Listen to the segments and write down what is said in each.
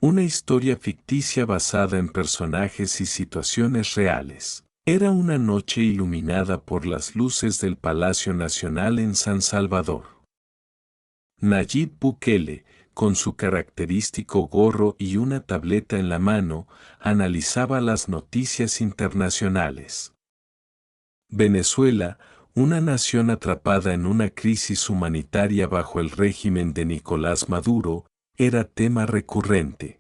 Una historia ficticia basada en personajes y situaciones reales. Era una noche iluminada por las luces del Palacio Nacional en San Salvador. Nayib Bukele, con su característico gorro y una tableta en la mano, analizaba las noticias internacionales. Venezuela, una nación atrapada en una crisis humanitaria bajo el régimen de Nicolás Maduro, era tema recurrente.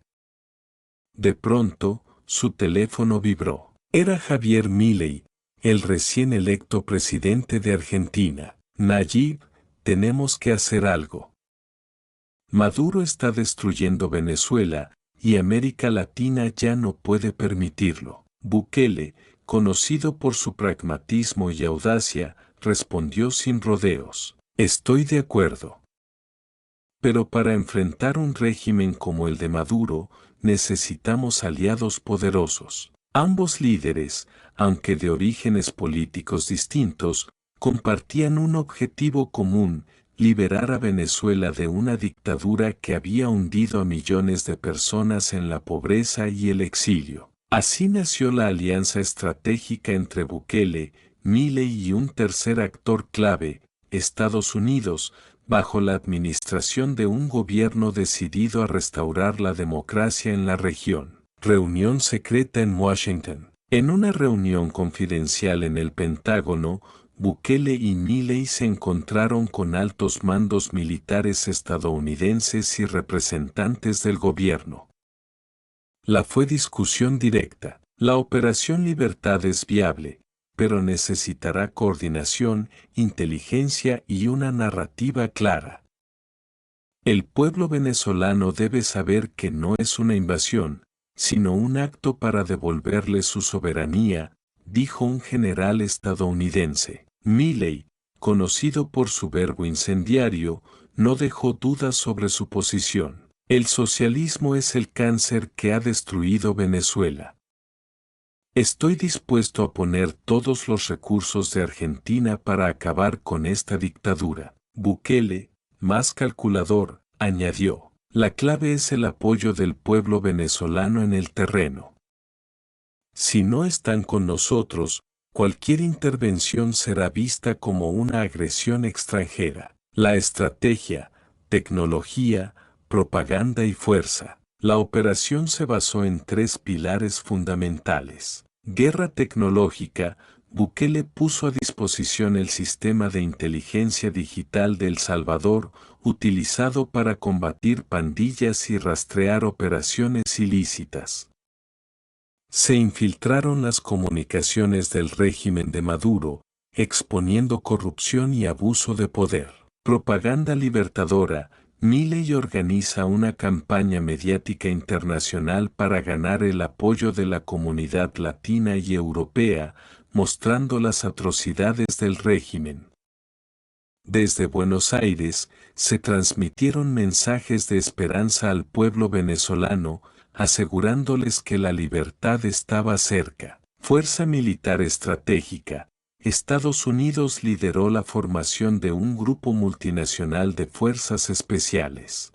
De pronto, su teléfono vibró. Era Javier Milei, el recién electo presidente de Argentina. Nayib, tenemos que hacer algo. Maduro está destruyendo Venezuela, y América Latina ya no puede permitirlo. Bukele, conocido por su pragmatismo y audacia, respondió sin rodeos. Estoy de acuerdo. Pero para enfrentar un régimen como el de Maduro, necesitamos aliados poderosos. Ambos líderes, aunque de orígenes políticos distintos, compartían un objetivo común: liberar a Venezuela de una dictadura que había hundido a millones de personas en la pobreza y el exilio. Así nació la alianza estratégica entre Bukele, Milei y un tercer actor clave, Estados Unidos, bajo la administración de un gobierno decidido a restaurar la democracia en la región. Reunión secreta en Washington. En una reunión confidencial en el Pentágono, Bukele y Milei se encontraron con altos mandos militares estadounidenses y representantes del gobierno. Fue discusión directa. La Operación Libertad es viable, pero necesitará coordinación, inteligencia y una narrativa clara. El pueblo venezolano debe saber que no es una invasión, sino un acto para devolverle su soberanía, dijo un general estadounidense. Milei, conocido por su verbo incendiario, no dejó dudas sobre su posición. El socialismo es el cáncer que ha destruido Venezuela. Estoy dispuesto a poner todos los recursos de Argentina para acabar con esta dictadura. Bukele, más calculador, añadió: la clave es el apoyo del pueblo venezolano en el terreno. Si no están con nosotros, cualquier intervención será vista como una agresión extranjera. La estrategia, tecnología, propaganda y fuerza. La operación se basó en 3 pilares fundamentales. Guerra tecnológica. Bukele puso a disposición el sistema de inteligencia digital de El Salvador, utilizado para combatir pandillas y rastrear operaciones ilícitas. Se infiltraron las comunicaciones del régimen de Maduro, exponiendo corrupción y abuso de poder. Propaganda libertadora. Milei organiza una campaña mediática internacional para ganar el apoyo de la comunidad latina y europea, mostrando las atrocidades del régimen. Desde Buenos Aires, se transmitieron mensajes de esperanza al pueblo venezolano, asegurándoles que la libertad estaba cerca. Fuerza militar estratégica. Estados Unidos lideró la formación de un grupo multinacional de fuerzas especiales.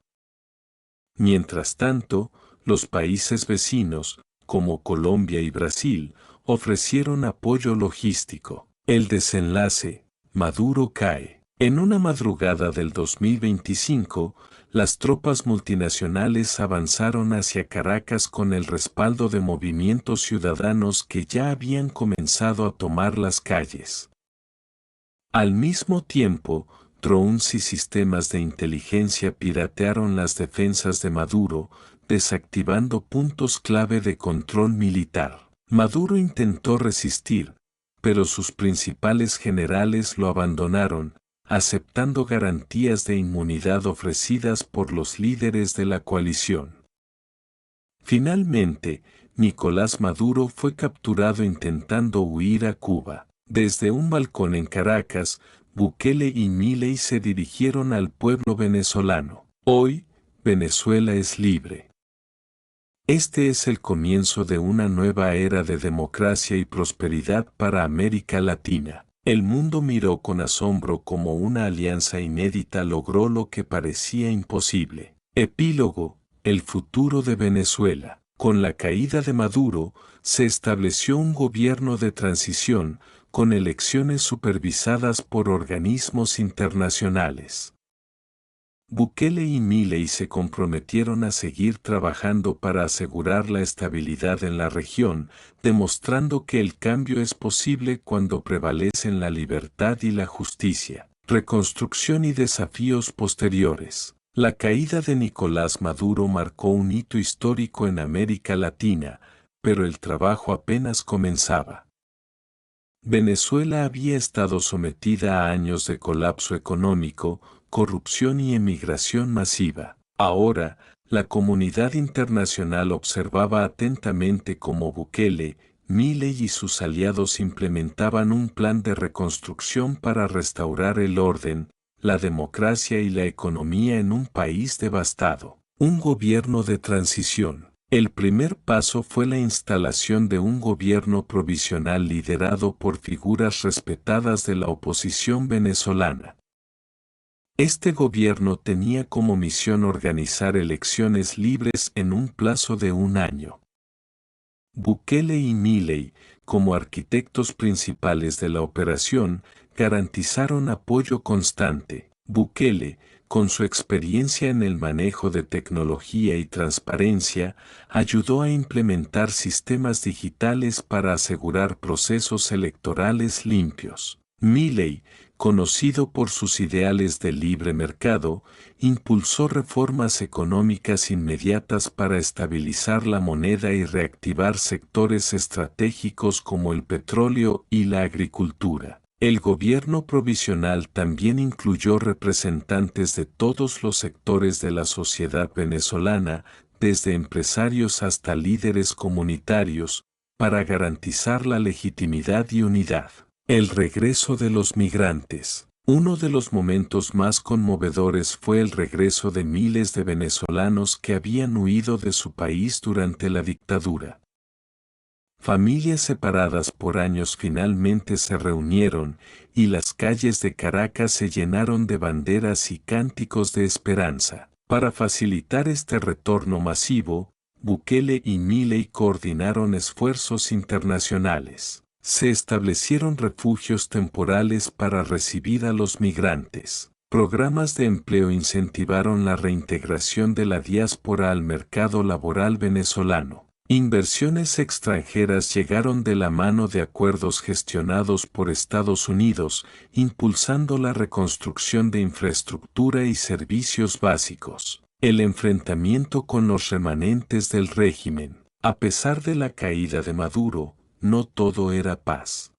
Mientras tanto, los países vecinos, como Colombia y Brasil, ofrecieron apoyo logístico. El desenlace: Maduro cae. En una madrugada del 2025, las tropas multinacionales avanzaron hacia Caracas con el respaldo de movimientos ciudadanos que ya habían comenzado a tomar las calles. Al mismo tiempo, drones y sistemas de inteligencia piratearon las defensas de Maduro, desactivando puntos clave de control militar. Maduro intentó resistir, pero sus principales generales lo abandonaron, aceptando garantías de inmunidad ofrecidas por los líderes de la coalición. Finalmente, Nicolás Maduro fue capturado intentando huir a Cuba. Desde un balcón en Caracas, Bukele y Milei se dirigieron al pueblo venezolano. Hoy, Venezuela es libre. Este es el comienzo de una nueva era de democracia y prosperidad para América Latina. El mundo miró con asombro cómo una alianza inédita logró lo que parecía imposible. Epílogo. el futuro de Venezuela. Con la caída de Maduro, se estableció un gobierno de transición, con elecciones supervisadas por organismos internacionales. Bukele y Milei se comprometieron a seguir trabajando para asegurar la estabilidad en la región, demostrando que el cambio es posible cuando prevalecen la libertad y la justicia. Reconstrucción y desafíos posteriores. La caída de Nicolás Maduro marcó un hito histórico en América Latina, pero el trabajo apenas comenzaba. Venezuela había estado sometida a años de colapso económico, corrupción y emigración masiva. Ahora, la comunidad internacional observaba atentamente cómo Bukele, Milei y sus aliados implementaban un plan de reconstrucción para restaurar el orden, la democracia y la economía en un país devastado. Un gobierno de transición. El primer paso fue la instalación de un gobierno provisional liderado por figuras respetadas de la oposición venezolana. Este gobierno tenía como misión organizar elecciones libres en un plazo de un año. Bukele y Milei, como arquitectos principales de la operación, garantizaron apoyo constante. Bukele, con su experiencia en el manejo de tecnología y transparencia, ayudó a implementar sistemas digitales para asegurar procesos electorales limpios. Milei, conocido por sus ideales de libre mercado, impulsó reformas económicas inmediatas para estabilizar la moneda y reactivar sectores estratégicos como el petróleo y la agricultura. El gobierno provisional también incluyó representantes de todos los sectores de la sociedad venezolana, desde empresarios hasta líderes comunitarios, para garantizar la legitimidad y unidad. El regreso de los migrantes. Uno de los momentos más conmovedores fue el regreso de miles de venezolanos que habían huido de su país durante la dictadura. Familias separadas por años finalmente se reunieron, y las calles de Caracas se llenaron de banderas y cánticos de esperanza. Para facilitar este retorno masivo, Bukele y Milei coordinaron esfuerzos internacionales. Se establecieron refugios temporales para recibir a los migrantes. Programas de empleo incentivaron la reintegración de la diáspora al mercado laboral venezolano. Inversiones extranjeras llegaron de la mano de acuerdos gestionados por Estados Unidos, impulsando la reconstrucción de infraestructura y servicios básicos. El enfrentamiento con los remanentes del régimen. A pesar de la caída de Maduro, no todo era paz.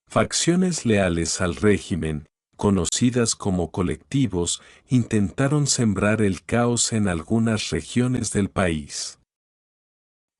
Facciones leales al régimen, conocidas como colectivos, intentaron sembrar el caos en algunas regiones del país.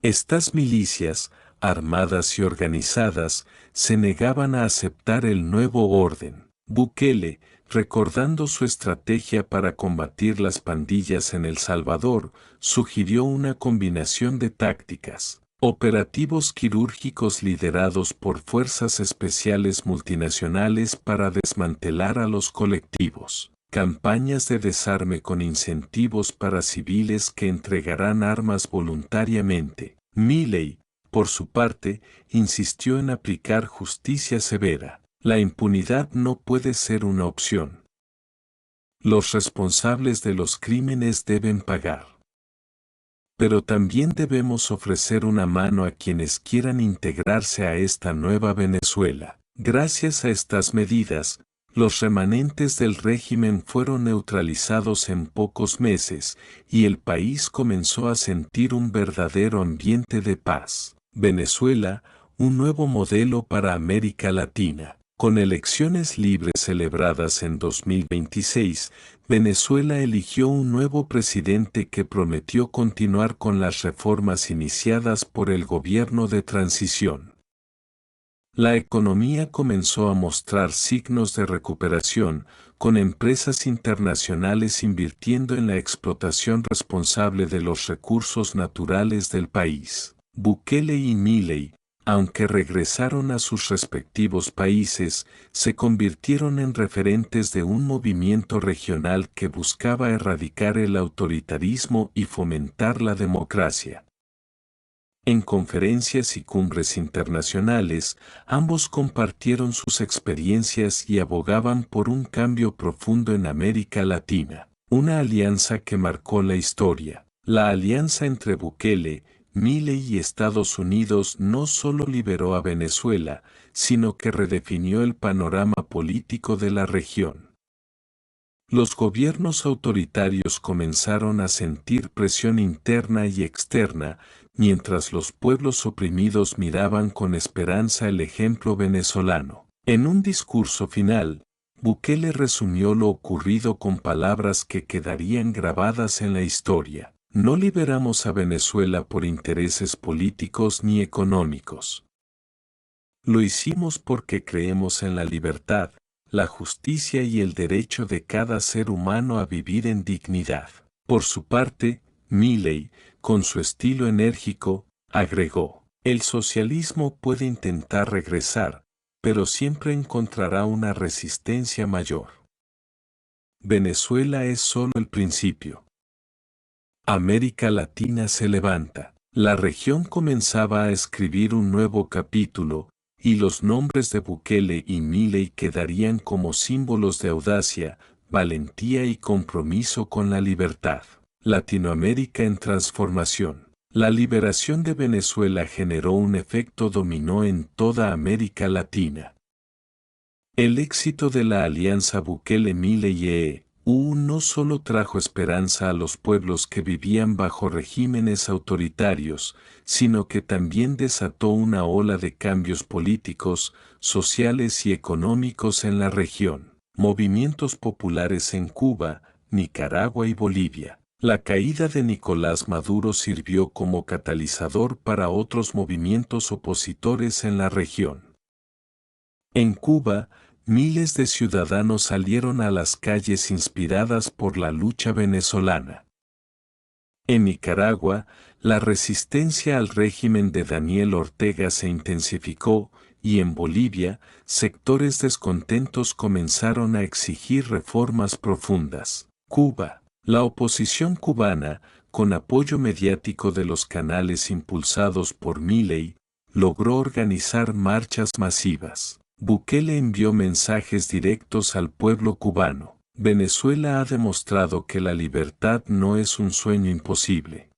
Estas milicias, armadas y organizadas, se negaban a aceptar el nuevo orden. Bukele, recordando su estrategia para combatir las pandillas en El Salvador, sugirió una combinación de tácticas. Operativos quirúrgicos liderados por fuerzas especiales multinacionales para desmantelar a los colectivos. Campañas de desarme con incentivos para civiles que entregarán armas voluntariamente. Milei, por su parte, insistió en aplicar justicia severa. La impunidad no puede ser una opción. Los responsables de los crímenes deben pagar. Pero también debemos ofrecer una mano a quienes quieran integrarse a esta nueva Venezuela. Gracias a estas medidas, los remanentes del régimen fueron neutralizados en pocos meses y el país comenzó a sentir un verdadero ambiente de paz. Venezuela, un nuevo modelo para América Latina. Con elecciones libres celebradas en 2026, Venezuela eligió un nuevo presidente que prometió continuar con las reformas iniciadas por el gobierno de transición. La economía comenzó a mostrar signos de recuperación, con empresas internacionales invirtiendo en la explotación responsable de los recursos naturales del país. Bukele y Milei, aunque regresaron a sus respectivos países, se convirtieron en referentes de un movimiento regional que buscaba erradicar el autoritarismo y fomentar la democracia. En conferencias y cumbres internacionales, ambos compartieron sus experiencias y abogaban por un cambio profundo en América Latina, una alianza que marcó la historia. La alianza entre Bukele, Milei y Estados Unidos no solo liberó a Venezuela, sino que redefinió el panorama político de la región. Los gobiernos autoritarios comenzaron a sentir presión interna y externa, mientras los pueblos oprimidos miraban con esperanza el ejemplo venezolano. En un discurso final, Bukele resumió lo ocurrido con palabras que quedarían grabadas en la historia. No liberamos a Venezuela por intereses políticos ni económicos. Lo hicimos porque creemos en la libertad, la justicia y el derecho de cada ser humano a vivir en dignidad. Por su parte, Milei, con su estilo enérgico, agregó: el socialismo puede intentar regresar, pero siempre encontrará una resistencia mayor. Venezuela es solo el principio. América Latina se levanta. La región comenzaba a escribir un nuevo capítulo, y los nombres de Bukele y Milei quedarían como símbolos de audacia, valentía y compromiso con la libertad. Latinoamérica en transformación. La liberación de Venezuela generó un efecto dominó en toda América Latina. El éxito de la alianza Bukele-Milei no solo trajo esperanza a los pueblos que vivían bajo regímenes autoritarios, sino que también desató una ola de cambios políticos, sociales y económicos en la región. Movimientos populares en Cuba, Nicaragua y Bolivia. La caída de Nicolás Maduro sirvió como catalizador para otros movimientos opositores en la región. En Cuba, miles de ciudadanos salieron a las calles inspiradas por la lucha venezolana. En Nicaragua, la resistencia al régimen de Daniel Ortega se intensificó, y en Bolivia, sectores descontentos comenzaron a exigir reformas profundas. Cuba. La oposición cubana, con apoyo mediático de los canales impulsados por Milei, logró organizar marchas masivas. Bukele envió mensajes directos al pueblo cubano. Venezuela ha demostrado que la libertad no es un sueño imposible.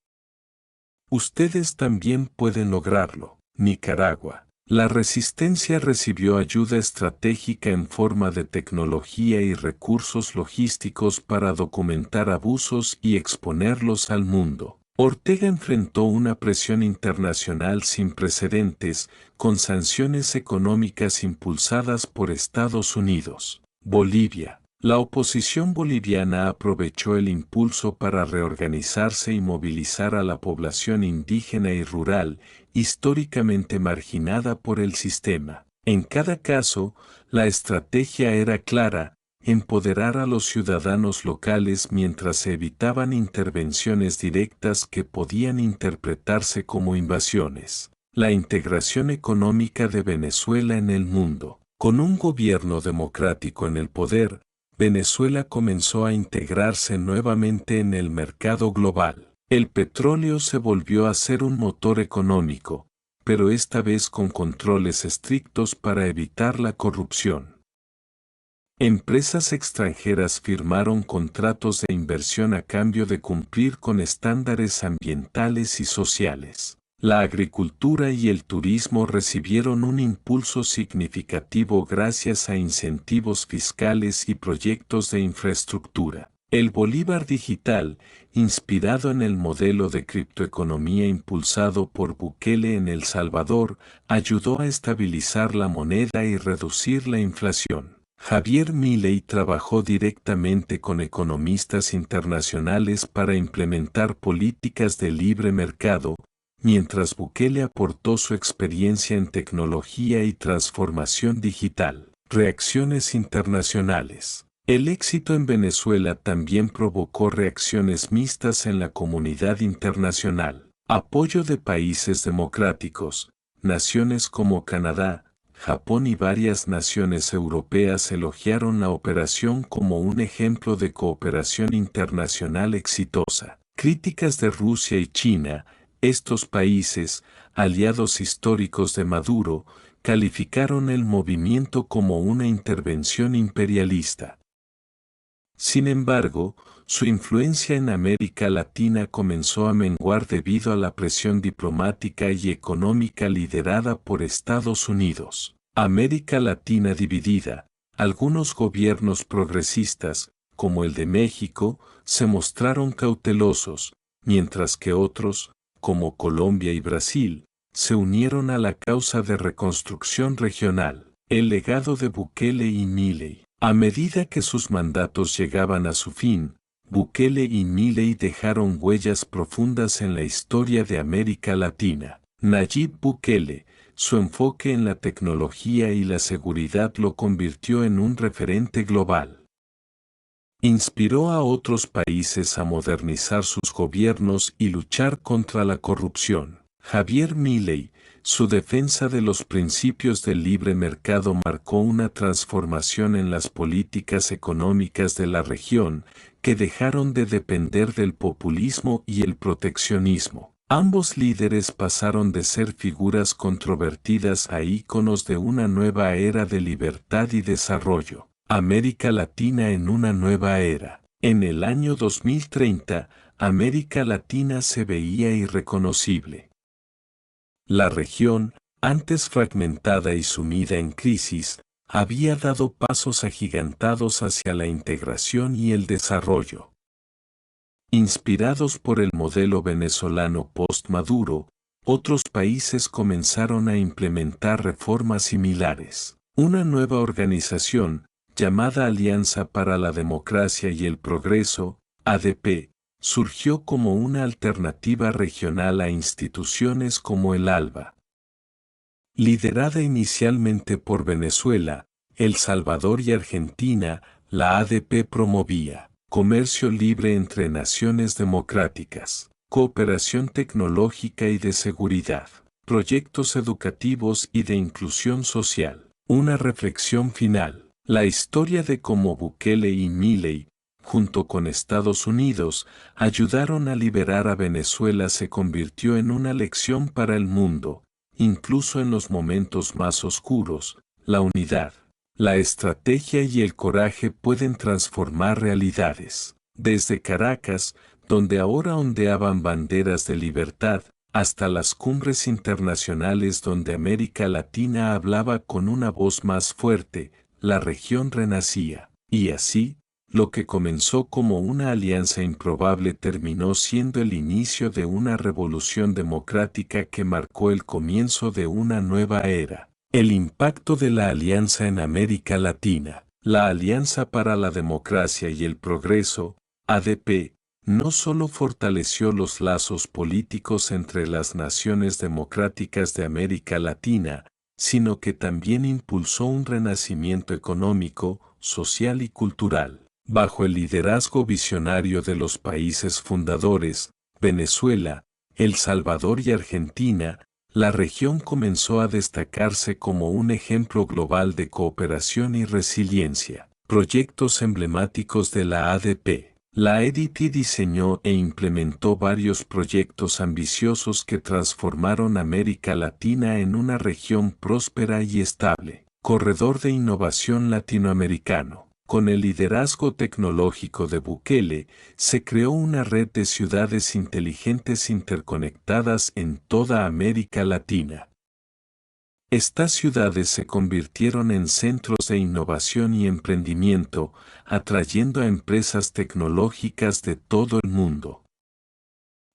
Ustedes también pueden lograrlo. Nicaragua. La resistencia recibió ayuda estratégica en forma de tecnología y recursos logísticos para documentar abusos y exponerlos al mundo. Ortega enfrentó una presión internacional sin precedentes, con sanciones económicas impulsadas por Estados Unidos. Bolivia. La oposición boliviana aprovechó el impulso para reorganizarse y movilizar a la población indígena y rural, históricamente marginada por el sistema. En cada caso, la estrategia era clara: empoderar a los ciudadanos locales mientras se evitaban intervenciones directas que podían interpretarse como invasiones. La integración económica de Venezuela en el mundo. Con un gobierno democrático en el poder, Venezuela comenzó a integrarse nuevamente en el mercado global. El petróleo se volvió a ser un motor económico, pero esta vez con controles estrictos para evitar la corrupción. Empresas extranjeras firmaron contratos de inversión a cambio de cumplir con estándares ambientales y sociales. La agricultura y el turismo recibieron un impulso significativo gracias a incentivos fiscales y proyectos de infraestructura. El Bolívar digital, inspirado en el modelo de criptoeconomía impulsado por Bukele en El Salvador, ayudó a estabilizar la moneda y reducir la inflación. Javier Milei trabajó directamente con economistas internacionales para implementar políticas de libre mercado, mientras Bukele aportó su experiencia en tecnología y transformación digital. Reacciones internacionales. El éxito en Venezuela también provocó reacciones mixtas en la comunidad internacional. Apoyo de países democráticos. naciones como Canadá, Japón y varias naciones europeas elogiaron la operación como un ejemplo de cooperación internacional exitosa. Críticas de Rusia y China, estos países, aliados históricos de Maduro, calificaron el movimiento como una intervención imperialista. Sin embargo, su influencia en América Latina comenzó a menguar debido a la presión diplomática y económica liderada por Estados Unidos. América Latina dividida, algunos gobiernos progresistas, como el de México, se mostraron cautelosos, mientras que otros, como Colombia y Brasil, se unieron a la causa de reconstrucción regional. El legado de Bukele y Milei. A medida que sus mandatos llegaban a su fin, Bukele y Milei dejaron huellas profundas en la historia de América Latina. Nayib Bukele, su enfoque en la tecnología y la seguridad lo convirtió en un referente global. Inspiró a otros países a modernizar sus gobiernos y luchar contra la corrupción. Javier Milei, su defensa de los principios del libre mercado marcó una transformación en las políticas económicas de la región, que dejaron de depender del populismo y el proteccionismo. Ambos líderes pasaron de ser figuras controvertidas a íconos de una nueva era de libertad y desarrollo. América Latina en una nueva era. En el año 2030, América Latina se veía irreconocible. La región, antes fragmentada y sumida en crisis, había dado pasos agigantados hacia la integración y el desarrollo. Inspirados por el modelo venezolano post-Maduro, otros países comenzaron a implementar reformas similares. Una nueva organización, llamada Alianza para la Democracia y el Progreso, ADP, surgió como una alternativa regional a instituciones como el ALBA. Liderada inicialmente por Venezuela, El Salvador y Argentina, la ADP promovía comercio libre entre naciones democráticas, cooperación tecnológica y de seguridad, proyectos educativos y de inclusión social. Una reflexión final. La historia de cómo Bukele y Milei, junto con Estados Unidos, ayudaron a liberar a Venezuela se convirtió en una lección para el mundo, incluso en los momentos más oscuros. La unidad, la estrategia y el coraje pueden transformar realidades. Desde Caracas, donde ahora ondeaban banderas de libertad, hasta las cumbres internacionales donde América Latina hablaba con una voz más fuerte, la región renacía. Y así, lo que comenzó como una alianza improbable terminó siendo el inicio de una revolución democrática que marcó el comienzo de una nueva era. El impacto de la alianza en América Latina. La Alianza para la Democracia y el Progreso, ADP, no solo fortaleció los lazos políticos entre las naciones democráticas de América Latina, sino que también impulsó un renacimiento económico, social y cultural. Bajo el liderazgo visionario de los países fundadores, Venezuela, El Salvador y Argentina, la región comenzó a destacarse como un ejemplo global de cooperación y resiliencia. Proyectos emblemáticos de la ADP. La ADP diseñó e implementó varios proyectos ambiciosos que transformaron América Latina en una región próspera y estable. Corredor de Innovación Latinoamericano. Con el liderazgo tecnológico de Bukele, se creó una red de ciudades inteligentes interconectadas en toda América Latina. Estas ciudades se convirtieron en centros de innovación y emprendimiento, atrayendo a empresas tecnológicas de todo el mundo.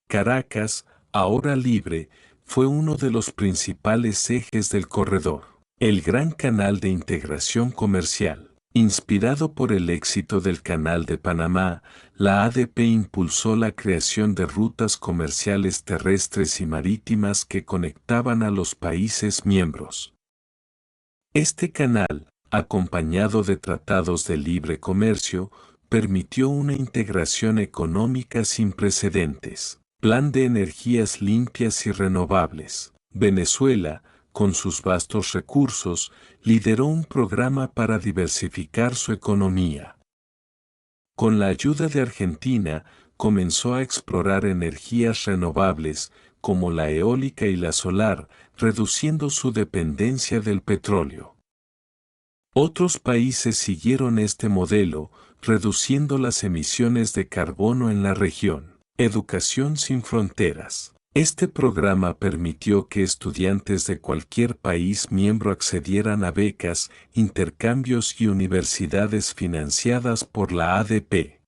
Caracas, ahora libre, fue uno de los principales ejes del corredor, el gran canal de integración comercial. Inspirado por el éxito del Canal de Panamá, la ADP impulsó la creación de rutas comerciales terrestres y marítimas que conectaban a los países miembros. Este canal, acompañado de tratados de libre comercio, permitió una integración económica sin precedentes. Plan de energías limpias y renovables. Venezuela, con sus vastos recursos, lideró un programa para diversificar su economía. Con la ayuda de Argentina, comenzó a explorar energías renovables, como la eólica y la solar, reduciendo su dependencia del petróleo. Otros países siguieron este modelo, reduciendo las emisiones de carbono en la región. Educación sin fronteras. Este programa permitió que estudiantes de cualquier país miembro accedieran a becas, intercambios y universidades financiadas por la ADP.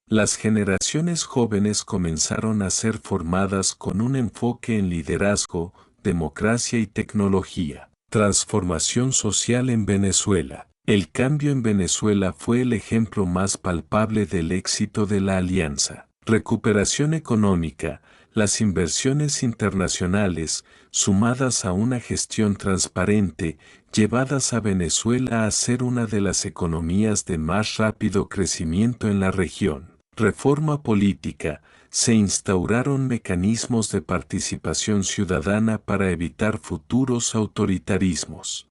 Las generaciones jóvenes comenzaron a ser formadas con un enfoque en liderazgo, democracia y tecnología. Transformación social en Venezuela. El cambio en Venezuela fue el ejemplo más palpable del éxito de la alianza. Recuperación económica. Las inversiones internacionales, sumadas a una gestión transparente, llevadas a Venezuela a ser una de las economías de más rápido crecimiento en la región. Reforma política. Se instauraron mecanismos de participación ciudadana para evitar futuros autoritarismos.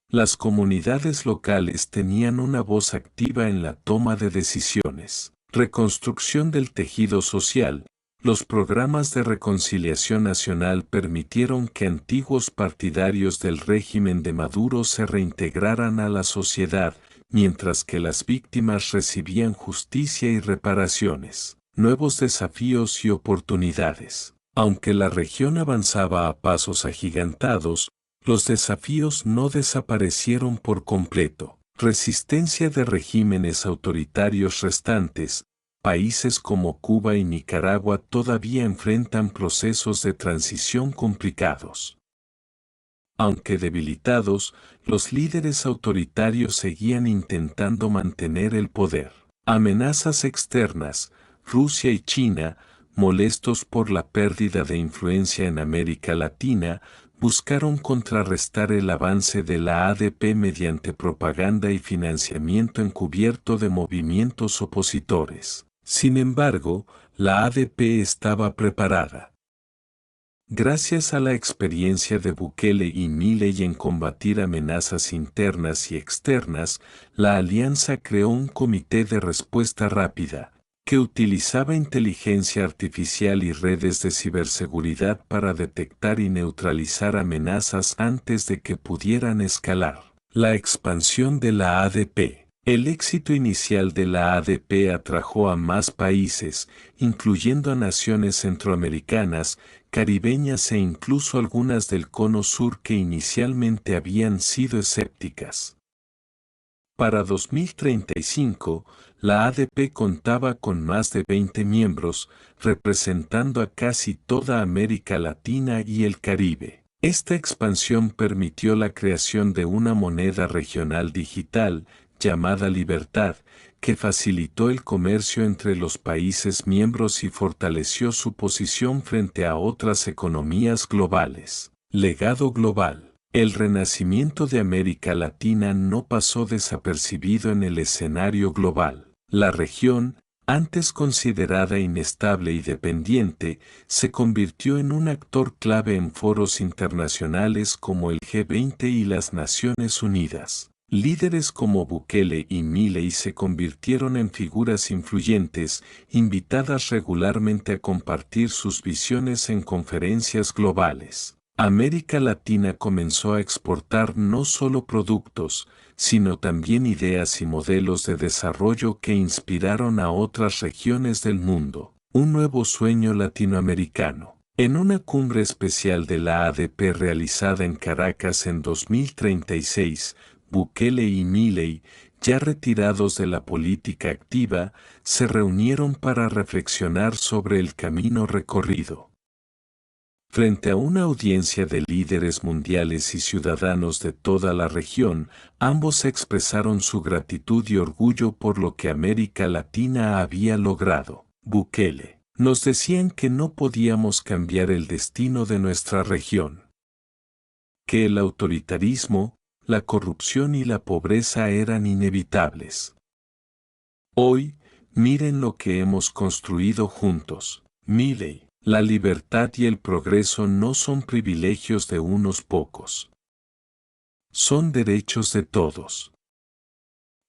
Las comunidades locales tenían una voz activa en la toma de decisiones. Reconstrucción del tejido social. Los programas de reconciliación nacional permitieron que antiguos partidarios del régimen de Maduro se reintegraran a la sociedad, mientras que las víctimas recibían justicia y reparaciones. Nuevos desafíos y oportunidades. Aunque la región avanzaba a pasos agigantados, los desafíos no desaparecieron por completo. Resistencia de regímenes autoritarios restantes. Países como Cuba y Nicaragua todavía enfrentan procesos de transición complicados. Aunque debilitados, los líderes autoritarios seguían intentando mantener el poder. Amenazas externas. Rusia y China, molestos por la pérdida de influencia en América Latina, buscaron contrarrestar el avance de la ADP mediante propaganda y financiamiento encubierto de movimientos opositores. Sin embargo, la ADP estaba preparada. Gracias a la experiencia de Bukele y Milei en combatir amenazas internas y externas, la alianza creó un comité de respuesta rápida, que utilizaba inteligencia artificial y redes de ciberseguridad para detectar y neutralizar amenazas antes de que pudieran escalar. La expansión de la ADP. El éxito inicial de la ADP atrajo a más países, incluyendo a naciones centroamericanas, caribeñas e incluso algunas del Cono Sur que inicialmente habían sido escépticas. Para 2035, la ADP contaba con más de 20 miembros, representando a casi toda América Latina y el Caribe. Esta expansión permitió la creación de una moneda regional digital, llamada Libertad, que facilitó el comercio entre los países miembros y fortaleció su posición frente a otras economías globales. Legado global. El renacimiento de América Latina no pasó desapercibido en el escenario global. La región, antes considerada inestable y dependiente, se convirtió en un actor clave en foros internacionales como el G20 y las Naciones Unidas. Líderes como Bukele y Milei se convirtieron en figuras influyentes, invitadas regularmente a compartir sus visiones en conferencias globales. América Latina comenzó a exportar no solo productos, sino también ideas y modelos de desarrollo que inspiraron a otras regiones del mundo. Un nuevo sueño latinoamericano. En una cumbre especial de la ADP realizada en Caracas en 2036, Bukele y Milei, ya retirados de la política activa, se reunieron para reflexionar sobre el camino recorrido. Frente a una audiencia de líderes mundiales y ciudadanos de toda la región, ambos expresaron su gratitud y orgullo por lo que América Latina había logrado. Bukele: nos decían que no podíamos cambiar el destino de nuestra región, que el autoritarismo, la corrupción y la pobreza eran inevitables. Hoy, miren lo que hemos construido juntos. Milei: La libertad y el progreso no son privilegios de unos pocos. Son derechos de todos.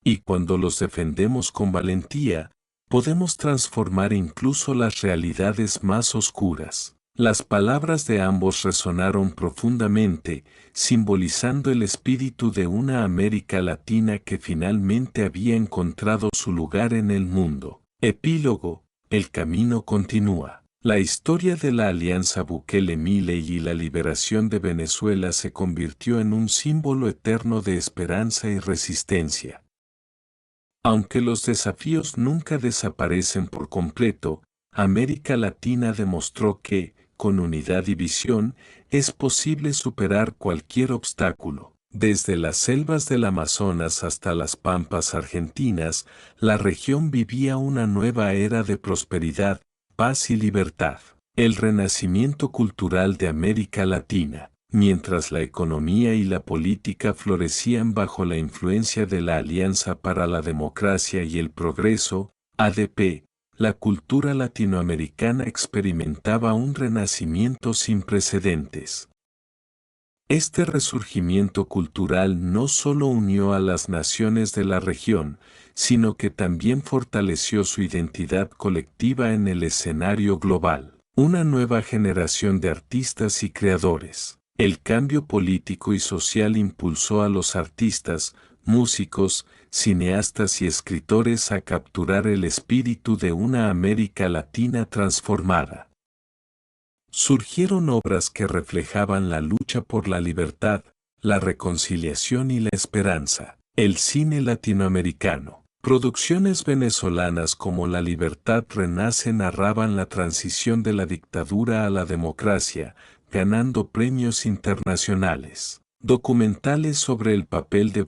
Y cuando los defendemos con valentía, podemos transformar incluso las realidades más oscuras. Las palabras de ambos resonaron profundamente, simbolizando el espíritu de una América Latina que finalmente había encontrado su lugar en el mundo. Epílogo: el camino continúa. La historia de la alianza Bukele-Milei y la liberación de Venezuela se convirtió en un símbolo eterno de esperanza y resistencia. Aunque los desafíos nunca desaparecen por completo, América Latina demostró que, con unidad y visión, es posible superar cualquier obstáculo. Desde las selvas del Amazonas hasta las pampas argentinas, la región vivía una nueva era de prosperidad, paz y libertad. El renacimiento cultural de América Latina. Mientras la economía y la política florecían bajo la influencia de la Alianza para la Democracia y el Progreso, ADP, la cultura latinoamericana experimentaba un renacimiento sin precedentes. Este resurgimiento cultural no solo unió a las naciones de la región, sino que también fortaleció su identidad colectiva en el escenario global. Una nueva generación de artistas y creadores. El cambio político y social impulsó a los artistas, músicos, cineastas y escritores a capturar el espíritu de una América Latina transformada. Surgieron obras que reflejaban la lucha por la libertad, la reconciliación y la esperanza. El cine latinoamericano. Producciones venezolanas como La Libertad Renace narraban la transición de la dictadura a la democracia, ganando premios internacionales. Documentales sobre el papel de